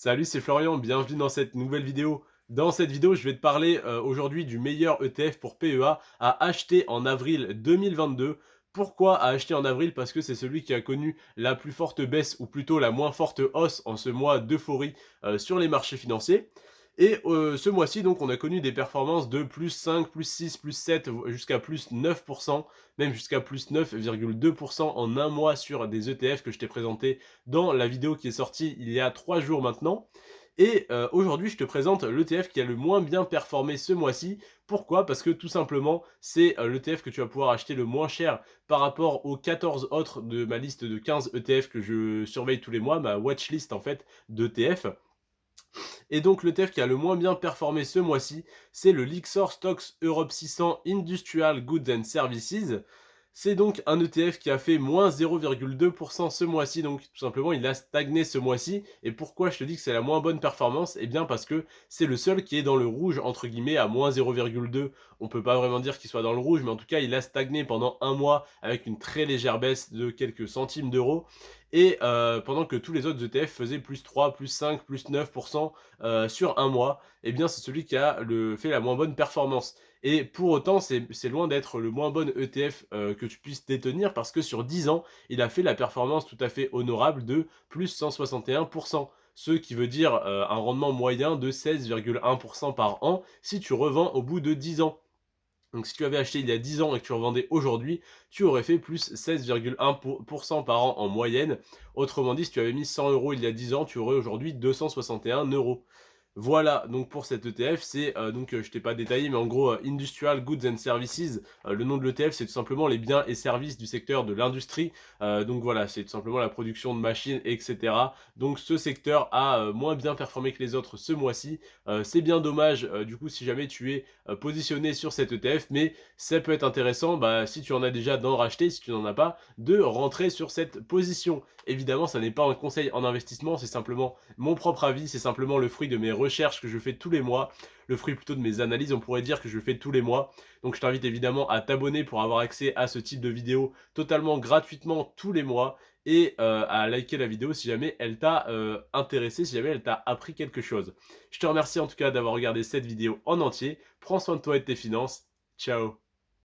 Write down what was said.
Salut, c'est Florian, bienvenue dans cette nouvelle vidéo. Dans cette vidéo, je vais te parler aujourd'hui du meilleur ETF pour PEA à acheter en avril 2022. Pourquoi à acheter en avril? Parce que c'est celui qui a connu la plus forte baisse ou plutôt la moins forte hausse en ce mois d'euphorie sur les marchés financiers. Et ce mois-ci, donc, on a connu des performances de plus 5, plus 6, plus 7, jusqu'à plus 9%, même jusqu'à plus 9,2% en un mois sur des ETF que je t'ai présenté dans la vidéo qui est sortie il y a 3 jours maintenant. Et aujourd'hui, je te présente l'ETF qui a le moins bien performé ce mois-ci. Pourquoi? Parce que tout simplement, c'est l'ETF que tu vas pouvoir acheter le moins cher par rapport aux 14 autres de ma liste de 15 ETF que je surveille tous les mois, ma watchlist en fait d'ETF. Et donc l'ETF qui a le moins bien performé ce mois-ci, c'est le Lyxor Stocks Europe 600 Industrial Goods and Services. C'est donc un ETF qui a fait moins 0,2% ce mois-ci, donc tout simplement il a stagné ce mois-ci. Et pourquoi je te dis que c'est la moins bonne performance? Eh bien parce que c'est le seul qui est dans le rouge, entre guillemets, à moins 0,2. On peut pas vraiment dire qu'il soit dans le rouge, mais en tout cas il a stagné pendant un mois avec une très légère baisse de quelques centimes d'euros. Et pendant que tous les autres ETF faisaient plus 3, plus 5, plus 9% sur un mois, eh bien c'est celui qui a fait la moins bonne performance. Et pour autant, c'est loin d'être le moins bon ETF que tu puisses détenir parce que sur 10 ans, il a fait la performance tout à fait honorable de plus 161%. Ce qui veut dire un rendement moyen de 16,1% par an si tu revends au bout de 10 ans. Donc si tu avais acheté il y a 10 ans et que tu revendais aujourd'hui, tu aurais fait plus 16,1% par an en moyenne. Autrement dit, si tu avais mis 100 euros il y a 10 ans, tu aurais aujourd'hui 261 euros. Voilà, donc pour cet ETF, c'est je t'ai pas détaillé, mais en gros, Industrial Goods and Services. Le nom de l'ETF, c'est tout simplement les biens et services du secteur de l'industrie. Donc voilà, c'est tout simplement la production de machines, etc. Donc ce secteur a moins bien performé que les autres ce mois-ci. C'est bien dommage, du coup, si jamais tu es positionné sur cet ETF, mais ça peut être intéressant, bah, si tu en as déjà, d'en racheter, si tu n'en as pas, de rentrer sur cette position. Évidemment, ça n'est pas un conseil en investissement, c'est simplement mon propre avis, c'est simplement le fruit de mes recherches que je fais tous les mois, le fruit plutôt de mes analyses, on pourrait dire que je fais tous les mois. Donc je t'invite évidemment à t'abonner pour avoir accès à ce type de vidéo totalement gratuitement tous les mois et à liker la vidéo si jamais elle t'a intéressé, si jamais elle t'a appris quelque chose. Je te remercie en tout cas d'avoir regardé cette vidéo en entier. Prends soin de toi et de tes finances. Ciao.